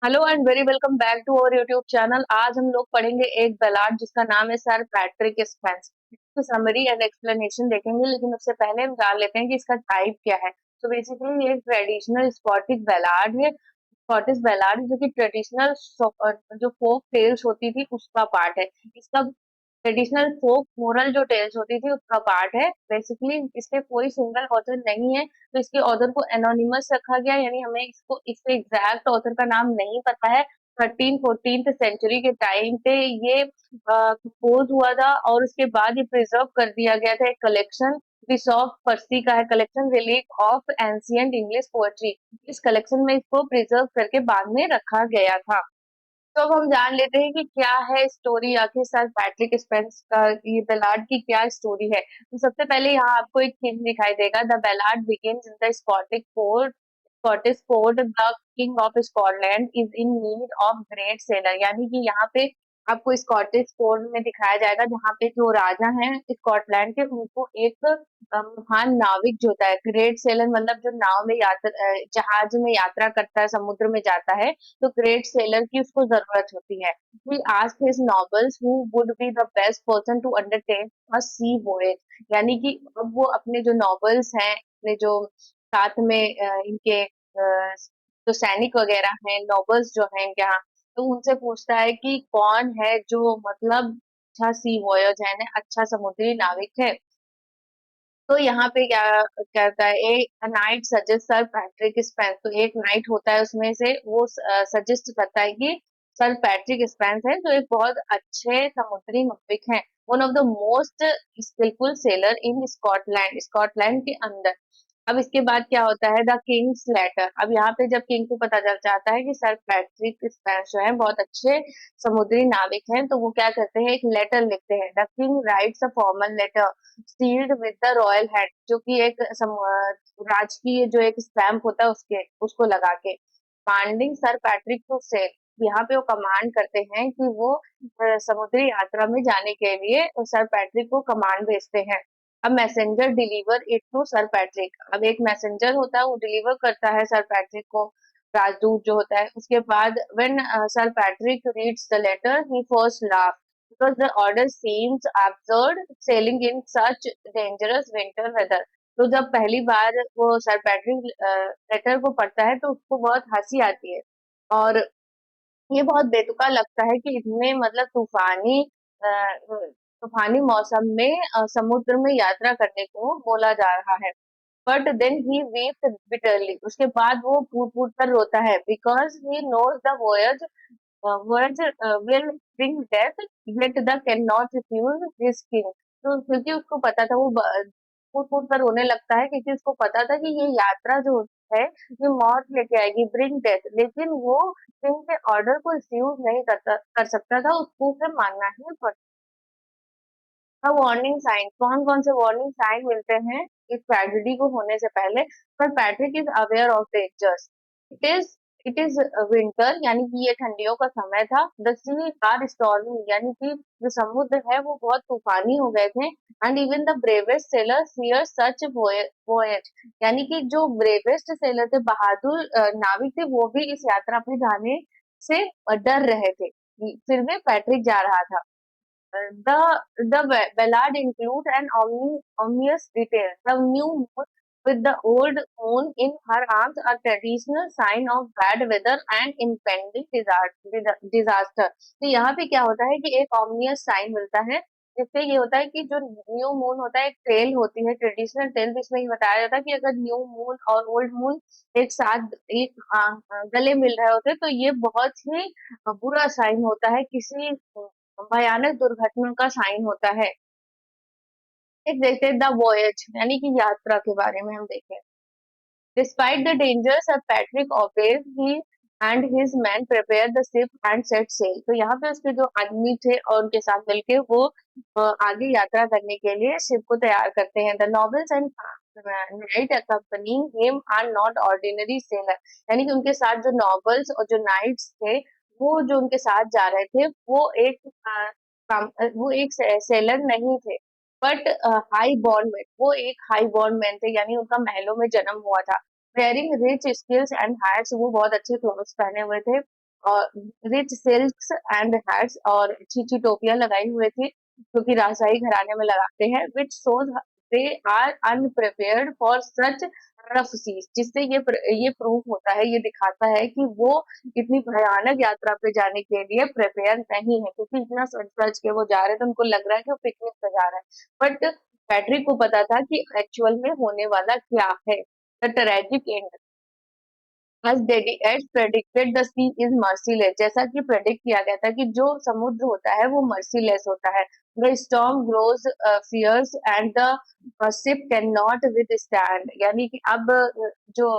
Hello and very welcome back to our YouTube channel. आज हम लोग पढ़ेंगे एक बैलाड जिसका नाम है सर पैट्रिक स्पेंस। इसकी समरी एंड एक्सप्लेनेशन देखेंगे, लेकिन उससे पहले हम जान लेते हैं कि इसका टाइप क्या है। तो बेसिकली ये ट्रेडिशनल स्कॉटिश बैलाड है। स्कॉटिश बैलाड जो कि ट्रेडिशनल जो फोक टेल्स होती थी उसका पार्ट है। इसका ट्रेडिशनल फोक मोरल जो टेल्स होती थी उसका पार्ट है। बेसिकली इसके कोई सिंगल ऑथर नहीं है, तो इसके ऑथर को एनोनिमस रखा गया, यानी हमें इसके एग्जैक्ट ऑथर का नाम नहीं पता है। 13-14 सेंचुरी के टाइम पे ये कंपोज हुआ था और उसके बाद ये प्रिजर्व कर दिया गया था। एक कलेक्शन ऑफ पर्सी का है, collection reliques of ancient English poetry. इस कलेक्शन में इसको प्रिजर्व करके बाद में रखा गया था। तो अब हम जान लेते हैं कि क्या है स्टोरी, आखिर सर पैट्रिक स्पेंस का ये बैलाड की क्या स्टोरी है। तो सबसे पहले यहाँ आपको एक थीम दिखाई देगा। The ballad begins in the Scottish fort the king of Scotland is in need of great seller, यानी कि यहाँ पे आपको स्कॉटिश फोर्ट में दिखाया जाएगा जहाँ पे जो राजा हैं स्कॉटलैंड के, उनको एक महान नाविक जो होता है, ग्रेट सेलर मतलब जो नाव में जहाज में यात्रा करता है, समुद्र में जाता है, तो ग्रेट सेलर की उसको जरूरत होती है। He asked his nobles who would be the best person to undertake a sea voyage, यानी कि अब वो अपने जो नॉबल्स हैं, अपने जो साथ में इनके जो सैनिक वगैरह हैं, नॉबल्स जो हैं इनके यहाँ, तो उनसे पूछता है कि कौन है जो मतलब अच्छा सी वॉयज है ना, अच्छा समुद्री नाविक है। तो यहाँ पे क्या कहता है, एक night suggest sir Patrick Spence. तो एक नाइट होता है उसमें से, वो सजेस्ट करता है कि सर पैट्रिक स्पेंस है जो एक बहुत अच्छे समुद्री नाविक हैं, one of the most skillful sailor in Scotland, Scotland के अंदर। अब इसके बाद क्या होता है, द किंग्स लेटर। अब यहाँ पे जब किंग को पता चल जाता है कि सर पैट्रिक स्पेंस जो है बहुत अच्छे समुद्री नाविक हैं, तो वो क्या करते हैं, एक लेटर लिखते हैं। The king writes a formal letter sealed with the royal hand, जो कि एक राजकीय जो एक स्टैम्प होता है उसके उसको लगा के, commanding sir Patrick to sail. यहाँ पे वो कमांड करते हैं कि वो समुद्री यात्रा में जाने के लिए सर पैट्रिक को कमांड भेजते हैं। अब messenger deliver it to sir Patrick. अब एक मैसेंजर होता है वो डिलीवर करता है सर पैट्रिक को, राजदूत जो होता है। उसके बाद when sir Patrick reads the letter he first laugh because the order seems absurd sailing in such dangerous winter weather। तो जब पहली बार वो सर पैट्रिक लेटर को पढ़ता है तो उसको बहुत हंसी आती है, और ये बहुत बेतुका लगता है कि इतने मतलब तूफानी मौसम में समुद्र में यात्रा करने को बोला जा रहा है। But then he wept bitterly, उसके बाद वो फूट फूट कर रोता है, because he knows the voyage will bring death, yet the cannot refuse his king। तो क्योंकि उसको पता था, वो फूट फूट कर रोने लगता है क्योंकि उसको पता था कि ये यात्रा जो है ये मौत लेके आएगी, ब्रिंग डेथ, लेकिन वो किंग के ऑर्डर को रिफ्यूज नहीं कर सकता था, उसको उसे मानना ही पड़ता। वार्निंग साइन, कौन कौन से वार्निंग साइन मिलते हैं इस ट्रेजेडी को होने से पहले। पर Patrick is aware of dangers. It is it is winter, यानी कि ये ठंडियों का समय था। द सी आर स्टॉर्मी, यानी कि जो समुद्र है वो बहुत तूफानी हो गए थे। And even the bravest seller fear such voyage, यानी कि जो ब्रेवेस्ट सेलर थे, बहादुर नाविक थे, वो भी इस यात्रा पे जाने से डर रहे थे। फिर भी पैट्रिक जा रहा था। The ballad includes an ominous detail. The new moon with the old moon in her arms, a traditional sign of bad weather and impending disaster। तो यहाँ पे क्या होता है कि एक ominous sign मिलता है, जिससे ये होता है कि जो न्यू मून होता है, एक टेल होती है, ट्रेडिशनल टेल, जिसमें ये बताया जाता है कि अगर न्यू मून और ओल्ड मून एक साथ एक गले मिल रहे होते तो ये बहुत ही बुरा साइन होता है, किसी भयानक दुर्घटना का साइन होता है। एक देखते हैं द वॉयज, यानी कि यात्रा के बारे में हम देखें। Despite the dangers of Patrick ऑपेज he and his men prepare the ship and set sail. तो यहाँ पे उसके जो आदमी थे और उनके साथ मिलके वो आगे यात्रा करने के लिए शिप को तैयार करते हैं। The nobles and knight accompanying him are not ordinary sailor, यानी कि उनके साथ जो नॉवेल्स और जो नाइट्स थे, वो जो उनके साथ जा रहे थे वो एक सेलर नहीं थे, बट हाई बॉर्न मैन, वो एक हाई बॉर्न मैन थे, यानी उनका महलों में जन्म हुआ था। Wearing rich skills and hats, वो बहुत अच्छे क्लोथ्स पहने हुए थे। और रिच सिल्क्स एंड हैट्स और अच्छी अच्छी टोपियां लगाई हुए थे जो कि राजशाही घराने में लगाते हैं, which shows they are unprepared for such rough seas, जिससे ये प्रूफ होता है, ये दिखाता है कि वो इतनी भयानक यात्रा पे जाने के लिए प्रिपेयर नहीं है, क्योंकि इतना सच सच के वो जा रहे थे, उनको लग रहा है कि वो पिकनिक पे जा रहा है, बट पैट्रिक को पता था कि एक्चुअल में होने वाला क्या है। The tragic and, as predicted the sea is merciless, जैसा कि प्रेडिक्ट किया गया था कि जो समुद्र होता है वो मर्सीलेस होता है। the storm grows fierce and the ship cannot withstand, यानी कि अब जो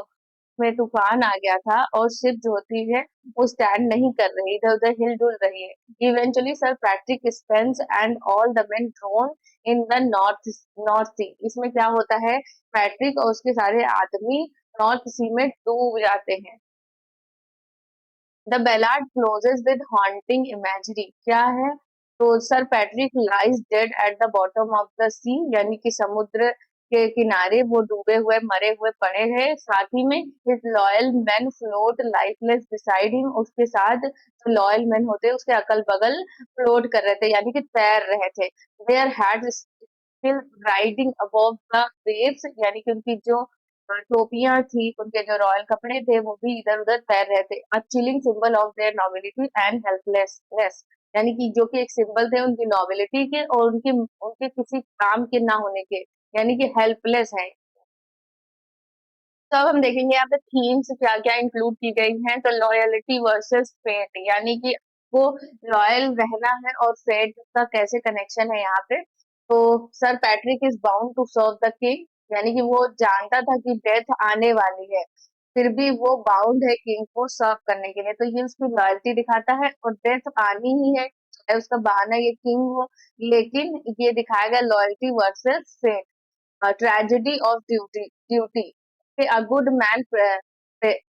में तूफान आ गया था और शिप जो होती है वो स्टैंड नहीं कर रही, इधर उधर हिल डुल रही है। Eventually sir Patrick Spens and all the men drown in the North Sea, इसमें क्या होता है, पैट्रिक और उसके सारे आदमी नॉर्थ सी में डूब जाते हैं। The ballad closes with haunting imagery, क्या है, तो sir Patrick lies dead at the bottom of the sea, यानी कि समुद्र के किनारे वो डूबे हुए मरे हुए पड़े हैं, साथ ही में his loyal man float lifeless beside him, उसके साथ जो लॉयल मैन होते हैं उसके अगल बगल फ्लोट कर रहे थे, यानी कि तैर रहे थे। There had still riding above the waves, यानी कि उनकी जो टोपियां थी, उनके जो रॉयल कपड़े थे वो भी इधर उधर तैर रहे थे। अ chilling symbol of their nobility and helplessness, यानी कि जो कि एक सिंबल थे उनकी नोबिलिटी के और उनके उनके किसी काम के ना होने के, यानी कि हेल्पलेस है। तो अब हम देखेंगे यहाँ पे थीम्स क्या क्या इंक्लूड की गई हैं। तो लॉयलिटी वर्सेस फेट, यानी कि वो लॉयल रहना है और फेट का कैसे कनेक्शन है यहाँ पे। तो sir Patrick is bound to serve the king, यानी कि वो जानता था कि डेथ आने वाली है, फिर भी वो बाउंड है किंग को सर्व करने के लिए, तो ये उसकी लॉयल्टी दिखाता है, और डेथ आनी ही है चाहे उसका बहाना ये किंग हो, लेकिन ये दिखाया गया loyalty versus fate. Tragedy of duty, a good man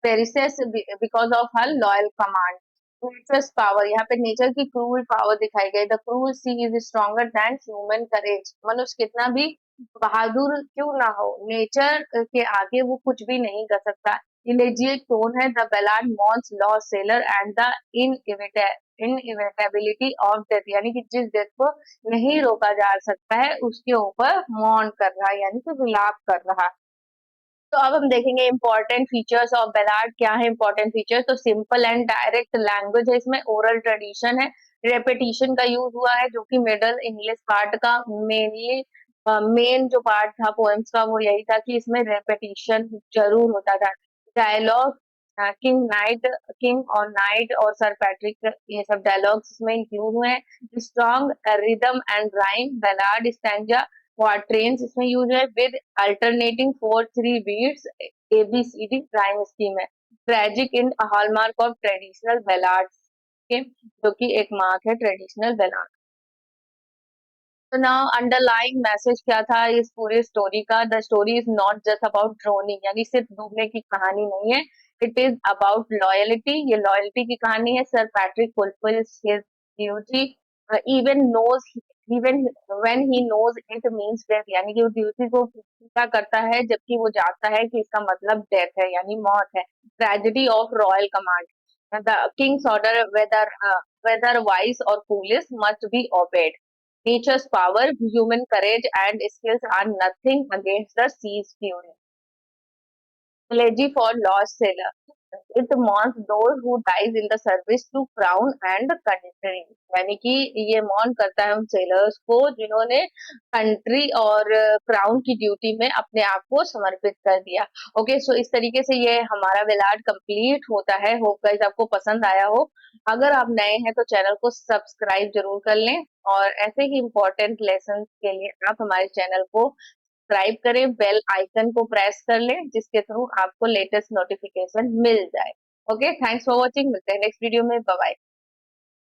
perishes because of her loyal command. Nature's power, यहाँ पे नेचर की क्रूल पावर दिखाई गई। The cruel sea is stronger than human courage, मनुष्य कितना भी बहादुर क्यों ना हो, नेचर के आगे वो कुछ भी नहीं कर सकता। इलेजिएक टोन है, the ballad mourns loss sailor and the inevitability of death, यानी कि जिस डेथ को नहीं रोका जा सकता है उसके ऊपर मौन कर रहा है, यानी कि विलाप कर रहा है। तो अब हम देखेंगे इंपॉर्टेंट फीचर्स ऑफ बेलार्ड, क्या है इंपॉर्टेंट फीचर्स। तो सिंपल एंड डायरेक्ट लैंग्वेज है, इसमें ओरल ट्रेडिशन है, रेपिटेशन का यूज हुआ है, जो कि मिडल इंग्लिश पार्ट का मेनली मेन जो पार्ट था पोएम्स का वो यही था कि इसमें रेपिटेशन जरूर होता था। डायलॉग, किंग और नाइट और सर पैट्रिक, ये सब डायलॉग्स इसमें इंक्लूड हुए हैं। Strong rhythm and rhyme, ballad stanza quatrains इसमें यूज है with alternating 4-3 beats, ABCD rhyme scheme है। Tragic in hallmark of traditional ballads के, जो कि एक मार्क है ट्रेडिशनल बैलाड। तो नाउ अंडरलाइंग मैसेज क्या था इस पूरे स्टोरी का। The story is not just about drowning, यानी सिर्फ डूबने की कहानी नहीं है, इट इज अबाउट लॉयलिटी, ये लॉयल्टी की कहानी है। Sir Patrick fulfils his duty even knows even when he knows it means death, यानी कि वो ड्यूटी को पूरा करता है जबकि वो जानता है कि इसका मतलब डेथ है, यानी मौत है। Tragedy of royal command, the king's order whether wise और foolish must be obeyed. Nature's power, human courage and skills are nothing against the sea's fury. Elegy for lost sailor. It mourns those who dies in the service to crown and country. यानी कि ये मौन करता है उन sellers को जिन्होंने country और क्राउन की ड्यूटी में अपने आप को समर्पित कर दिया। ओके, सो इस तरीके से ये हमारा वेलाड कंप्लीट होता है। होप गाइस आपको पसंद आया हो। अगर आप नए हैं तो चैनल को सब्सक्राइब जरूर कर लें, और ऐसे ही इम्पोर्टेंट लेसन के लिए आप हमारे चैनल को सब्सक्राइब करें, बेल आइकन को प्रेस कर लें, जिसके थ्रू आपको लेटेस्ट नोटिफिकेशन मिल जाए। ओके, थैंक्स फॉर वॉचिंग, मिलते हैं नेक्स्ट वीडियो में, बाय बाय।